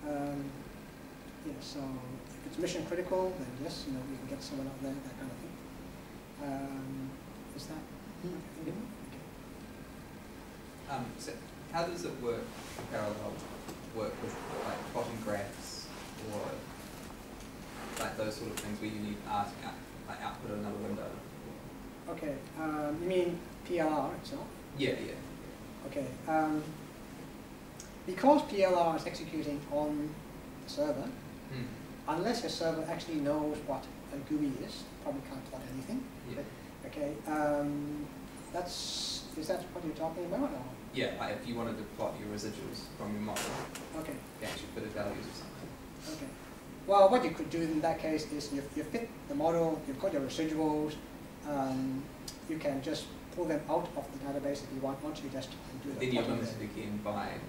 A: Yeah, so if it's mission critical, then yes, you know, we can get someone out there, that kind of thing. Is that? Okay.
L: So how does it work, parallel work with like plotting graphs or like those sort of things where you need like output of another window?
A: Okay, you mean PLR itself?
L: Yeah.
A: Okay, because PLR is executing on the server, unless your server actually knows what a GUI is, probably can't plot anything.
L: Yeah.
A: Okay, is that what you're talking about? Or?
L: Yeah, like if you wanted to plot your residuals from your model,
A: okay,
L: you actually put values or something.
A: Okay. Well, what you could do in that case is you fit the model, you've got your residuals, you can just pull them out of the database if you want onto your desktop and do that.
L: Then you're limited again by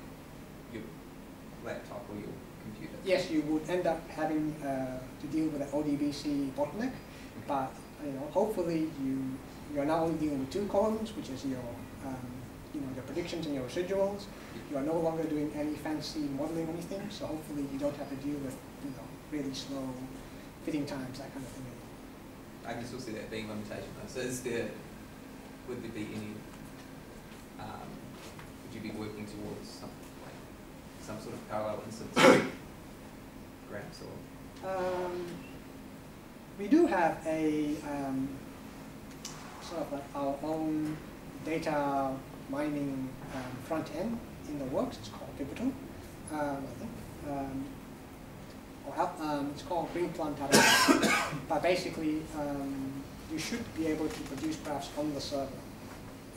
L: your laptop or your computer.
A: Yes, you would end up having to deal with an ODBC bottleneck, but you know, hopefully you're not only dealing with two columns, which is your you know, your predictions and your residuals. You are no longer doing any fancy modeling or anything, so hopefully you don't have to deal with, you know, really slow fitting times, that kind of thing.
L: I can still see that being a limitation though. So would there be any, would you be working towards some sort of parallel instance graphs or?
A: We do have a sort of like our own data mining front end in the works. It's called Pivotal, I think. It's called Greenplum database. But basically, you should be able to produce graphs on the server.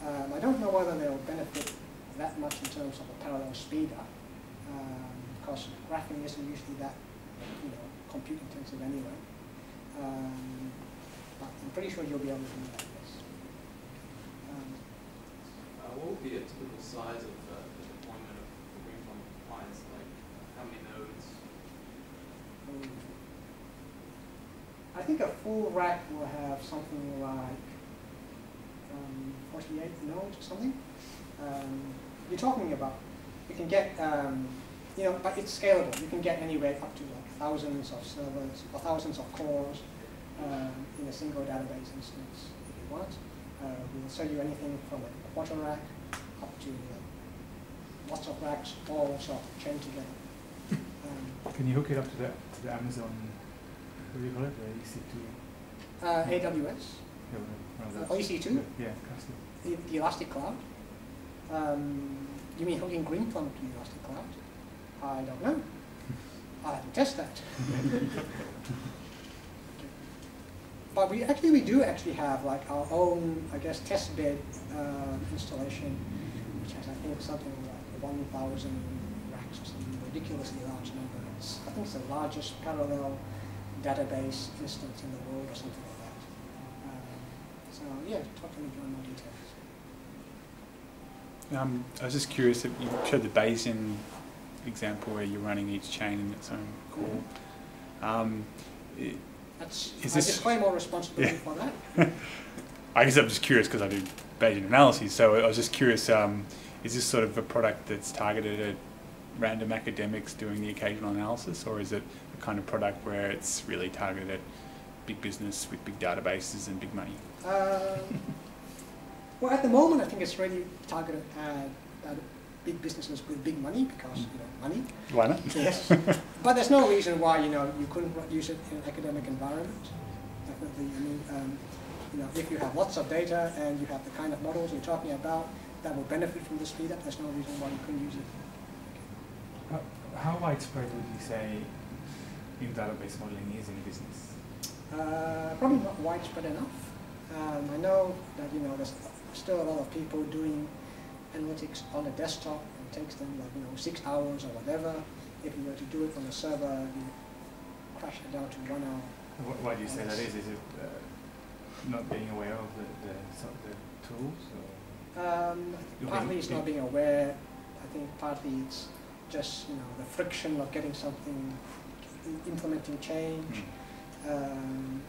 A: I don't know whether they'll benefit that much in terms of a parallel speed up, because graphing isn't usually that, you know, compute intensive anyway. But I'm pretty sure you'll be able to do that. Yes.
M: What would be a typical size of the deployment of the Greenplum clients? Like, how many nodes?
A: I think a full rack will have something like 48 nodes or something. You're talking about, you can get, you know, but it's scalable. You can get anywhere up to like thousands of servers or thousands of cores in a single database instance if you want. We'll sell you anything from like a quarter rack up to lots of racks, all sort of chained together.
D: Can you hook it up to the Amazon, what do you call it, the EC2?
A: AWS.
D: Yeah,
A: or EC2?
D: Yeah,
A: the Elastic Cloud. You mean hooking Greenplum to the Elastic Cloud? I don't know. I'll have to test that. But we do have like our own, I guess, test bed installation, which has, I think, something like 1,000 racks or something, ridiculously large number. I think it's the largest parallel database instance in the world or something like that. So yeah, talk to me in more details.
D: I was just curious if you showed the Bayesian example where you're running each chain in its own core.
A: I disclaim all responsibility for that.
D: I guess I'm just curious because I do Bayesian analyses, so I was just curious, is this sort of a product that's targeted at random academics doing the occasional analysis, or is it a kind of product where it's really targeted at big business with big databases and big money?
A: Well, at the moment, I think it's really targeted at big businesses with big money because, you know, money.
D: Why not?
A: Yes. But there's no reason why, you know, you couldn't use it in an academic environment. Definitely. I mean, you know, if you have lots of data and you have the kind of models you're talking about that will benefit from the speed up, there's no reason why you couldn't use it.
D: How widespread would you say in database modeling is in business?
A: Probably not widespread enough. I know that there's still a lot of people doing analytics on a desktop. It takes them 6 hours or whatever. If you were to do it on a server, you crash it down to 1 hour.
D: Why do you say that is? Is it not being aware of the tools? Or
A: partly it's not being aware. I think partly it's just the friction of getting something, implementing change. And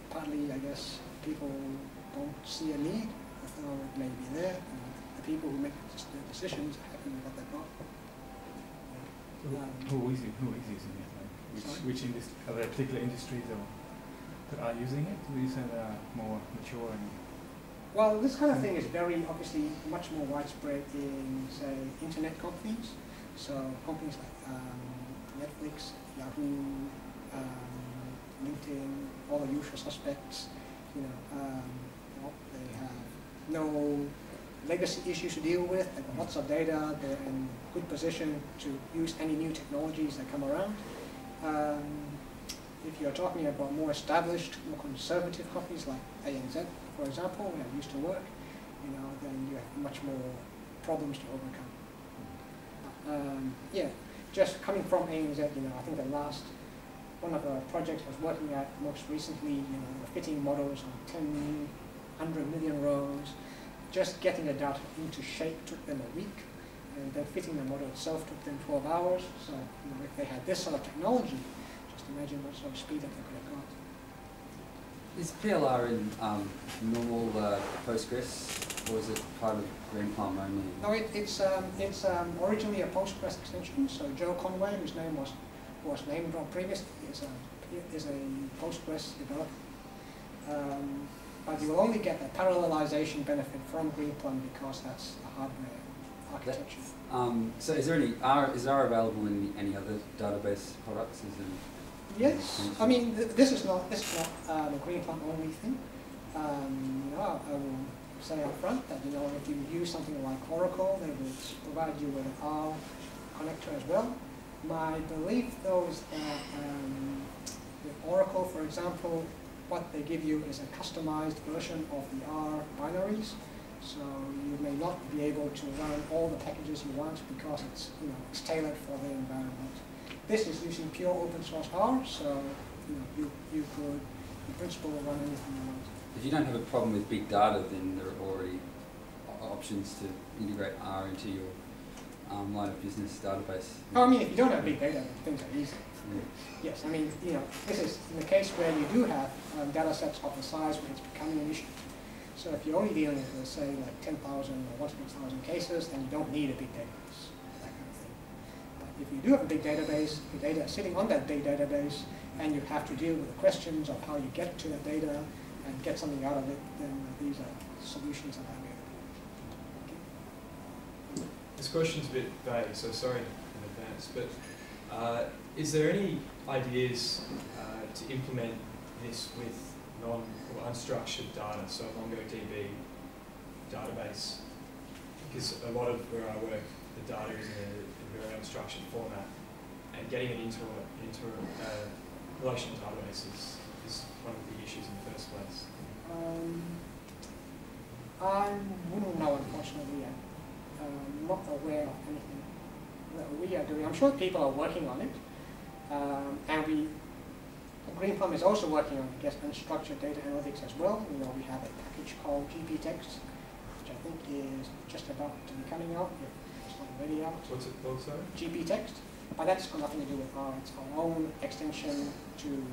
A: partly, I guess, people don't see a need, though it may be there. The people who make the decisions are happy with what they've got.
D: Who is using it? Which industry? Are there particular industries that are using it? Would you say they are more mature?
A: Well, this kind of thing is very obviously much more widespread in, say, internet companies. So companies like Netflix, Yahoo, LinkedIn, all the usual suspects. They have no legacy issues to deal with. They've got lots of data. They're in good position to use any new technologies that come around. If you're talking about more established, more conservative companies like ANZ, for example, where I used to work, then you have much more problems to overcome. Just coming from ANZ, I think one of the projects I was working at most recently, fitting models on 100 million rows. Just getting the data into shape took them a week, and then fitting the model itself took them 12 hours. So, if they had this sort of technology, just imagine what sort of speed that they could have got.
B: Is PLR in normal Postgres, or is it part of Greenplum only?
A: No, it's originally a Postgres extension. So Joe Conway, whose name was named dropped previously, is a Postgres developer. But you will only get the parallelization benefit from Greenplum because that's a hardware architecture.
B: So is there is R available in any other database products?
A: Yes, I mean this is not a Greenplum only thing. I will say up front that if you use something like Oracle, they will provide you with an R connector as well. My belief though is that with Oracle, for example, what they give you is a customized version of the R binaries. So you may not be able to run all the packages you want because it's tailored for the environment. This is using pure open source R, so you could in principle run anything you want.
B: If you don't have a problem with big data, then there are already options to integrate R into your line of business database.
A: Oh, I mean, if you don't have big data, things are easy.
B: Yeah.
A: Yes, I mean, this is in the case where you do have data sets of the size where it's becoming an issue. So if you're only dealing with, say, like 10,000 or 100,000 cases, then you don't need a big database, that kind of thing. But if you do have a big database, the data is sitting on that big database, and you have to deal with the questions of how you get to that data and get something out of it, then these are solutions that are available. Okay.
N: This question's a bit vague, so sorry in advance, but is there any ideas to implement this with or unstructured data, so MongoDB database? Because a lot of where I work, the data is in a very unstructured format, and getting it into a relational database is one of the issues in the first place.
A: I wouldn't know, unfortunately, yet. I'm not aware of anything that we are doing. I'm sure people are working on it, and Greenplum is also working on, I guess, unstructured data analytics as well. We have a package called GPText, which I think is just about to be coming out, if it's not already out.
N: What's it called, sorry?
A: GPText, but that's got nothing to do with R. It's our own extension to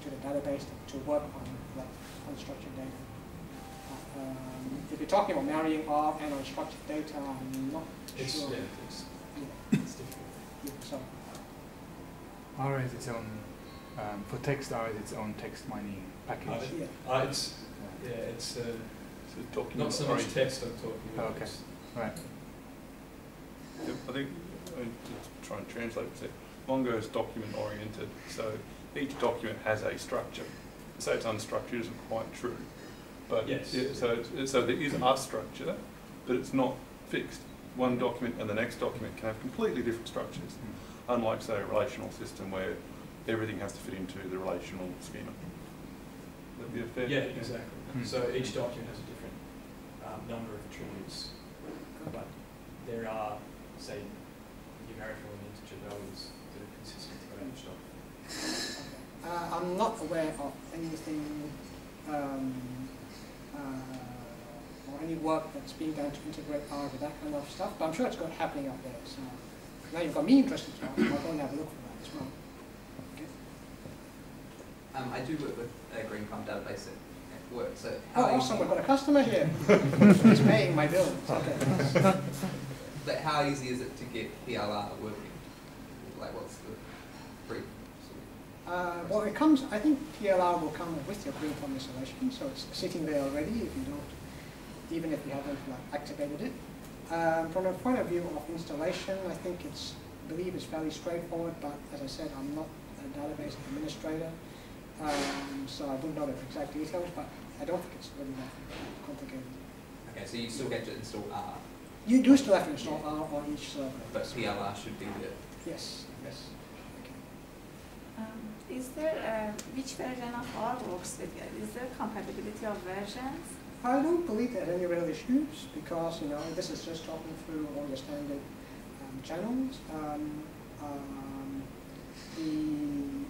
A: the database to work on unstructured data. If you're talking about marrying R and unstructured data, I'm not sure.
N: It's difficult.
A: Yeah, so.
D: R is its own, for text, R is its own text mining package.
N: It's not so much text I'm talking about.
D: Oh, okay, right.
J: I think, to try and translate it, Mongo is document oriented, so each document has a structure. To say it's unstructured isn't quite true, but
N: yes.
J: So there is a structure, but it's not fixed. One document and the next document can have completely different structures. unlike, say, a relational system where everything has to fit into the relational schema. That'd be a fair.
N: Yeah, exactly. So each document has a different number of attributes, but there are, say, numerical and integer values that are consistent throughout each document.
A: I'm not aware of anything or any work that's being done to integrate R with that kind of stuff, but I'm sure it's got happening out there. So now you've got me interested, so I'll go and have a look for that as well. Okay.
L: I do work with a Greenplum database at work, so
A: Oh, awesome, we've got a customer here. It's paying my bills. Okay.
L: But how easy is it to get PLR working? Like, what's the brief?
A: Well, it comes, I think PLR will come with your Greenplum installation, so it's sitting there already if you don't, even if you haven't activated it. From a point of view of installation, I think I believe it's fairly straightforward, but as I said, I'm not a database administrator, so I don't know the exact details, but I don't think it's really that complicated.
L: Okay, so you still get to install R?
A: You do still have to install R on each server.
L: But PLR should be there?
A: Yes, yes.
C: Is there, which version of R works with it? Is there compatibility of versions?
A: I don't believe there are any real issues because, you know, this is just talking through all your standard channels. The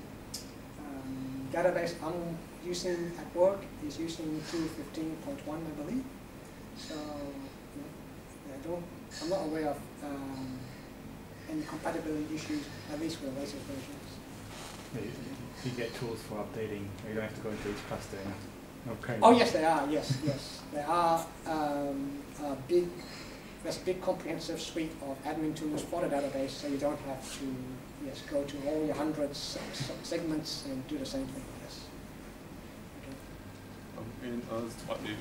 A: database I'm using at work is using 2.15.1, I believe. So, you know, I'm not aware of any compatibility issues, at least with the latest versions.
D: You get tools for updating, you don't have to go into each cluster. Okay.
A: Oh yes, they are. Yes, yes, there are there's a big comprehensive suite of admin tools for the database, so you don't have to go to all your hundreds of segments and do the same thing. Yes.
J: Okay. It's slightly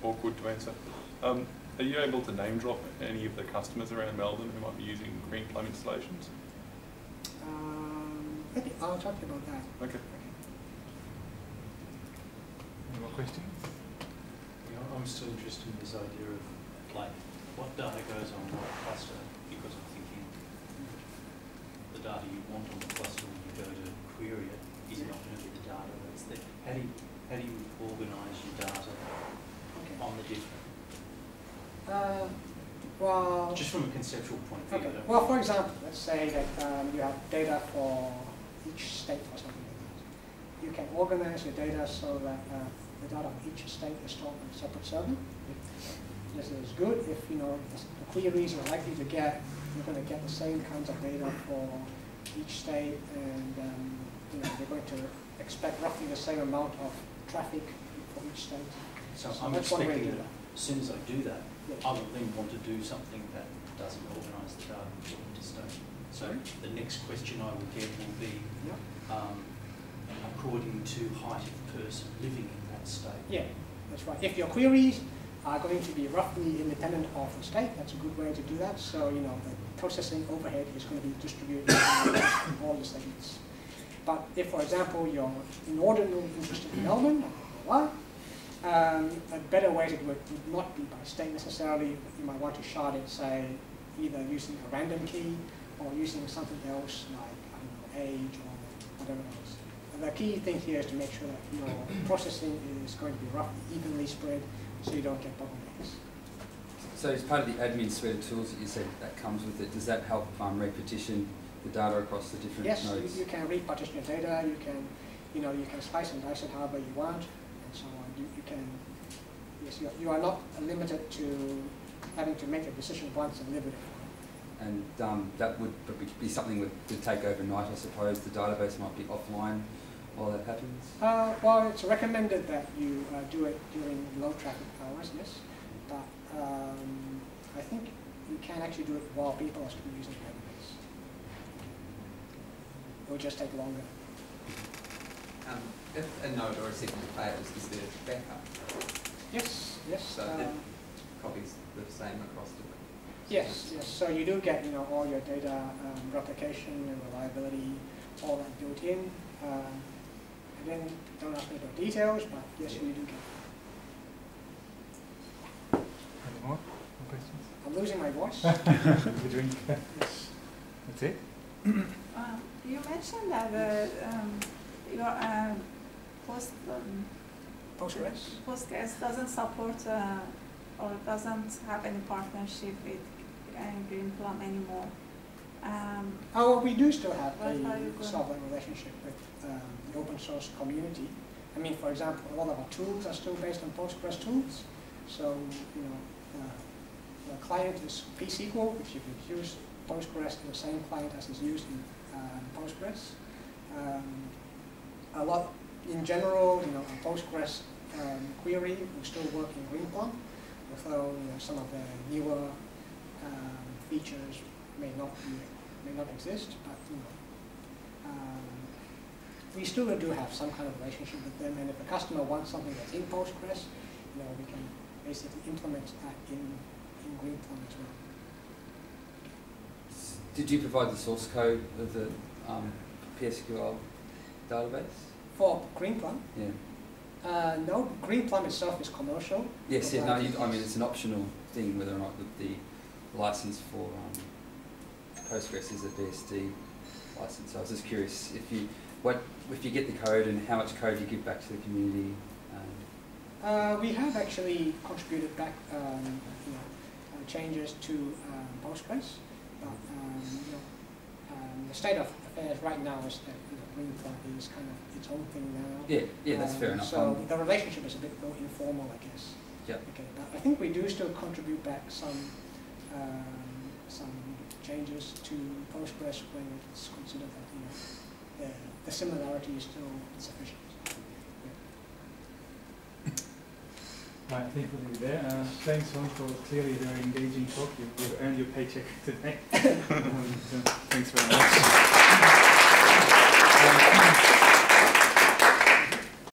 J: awkward to answer. Are you able to name drop any of the customers around Melbourne who might be using Greenplum installations?
A: I'll talk about that.
J: Okay.
D: Any more questions?
F: Yeah, I'm still interested in this idea of like what data goes on what cluster, because I'm thinking the data you want on the cluster when you go to query it is not going to be the data that's there. How do you organise your data on the different?
A: Well,
F: just from a conceptual point of view.
A: Okay. Well, for example, let's say that you have data for each state or something like that. You can organize your data so that the data of each state is stored on a separate server. This is good if you know the queries you're likely to get. You're going to get the same kinds of data for each state, and you know you're going to expect roughly the same amount of traffic for each state.
F: So I'm expecting that as soon as I do that, I will then want to do something that doesn't organise the data into state. So the next question I will get will be according to height of person living in that state.
A: Yeah, that's right. If your queries are going to be roughly independent of the state, that's a good way to do that. So, you know, the processing overhead is going to be distributed in all the segments. But if, for example, you're inordinately interested in Melbourne, a better way to do it would not be by state necessarily. You might want to shard it, say, either using a random key or using something else like, I don't know, age or whatever else. And the key thing here is to make sure that your processing is going to be roughly evenly spread so you don't get bottlenecks.
B: So as part of the admin suite of tools that you said that comes with it, does that help repetition the data across the different
A: nodes?
B: Yes,
A: you can repartition your data, you can, you can slice and dice it however you want, and so on. You can, yes, you are not limited to having to make a decision once and live with it.
B: And that would be something that would take overnight, I suppose. The database might be offline while that happens?
A: Well, it's recommended that you do it during low traffic hours, yes. But I think you can actually do it while people are still using the database. It will just take longer.
L: If a node or a segment fails, is there backup?
A: Yes, yes.
L: So it copies the same across different.
A: Yes, yes. So you do get, all your data replication and reliability, all that built in. Again, don't ask me about details, but yes, we do get it.
D: Any more questions?
A: I'm losing my voice.
D: The drink.
A: Yes.
D: That's it?
C: You mentioned that your Postgres doesn't support or doesn't have any partnership with Greenplum anymore.
A: We do still have a solid relationship with the open source community. I mean, for example, a lot of our tools are still based on Postgres tools. So, you know, the client is P-SQL, which you can use Postgres in the same client as is used in Postgres. A lot, in general, you know, a Postgres query will still work in Greenplum, although you know, some of the newer features may not exist, but you know, we still do have some kind of relationship with them. And if a customer wants something that's in Postgres, you know, we can basically implement that in Greenplum as well.
B: Did you provide the source code of the PSQL database?
A: For Greenplum?
B: Yeah.
A: No, Greenplum itself is commercial.
B: Yes, yeah, no, I mean it's an optional thing whether or not the license for Postgres is a BSD license. So I was just curious if you get the code and how much code you give back to the community.
A: We have actually contributed back you know, changes to Postgres, but you know, the state of affairs right now is that you know, Greenplum is kind of its own thing now.
B: Yeah, yeah, that's fair enough.
A: So the relationship is a bit more informal, I guess.
B: Yeah. Okay,
A: but I think we do still contribute back some changes to Postgres when it's considered that you know, the similarity is still insufficient.
G: Right, I think we'll leave it there. Thanks, Ron, for clearly very engaging talk. You've earned your paycheck today. So, thanks very much.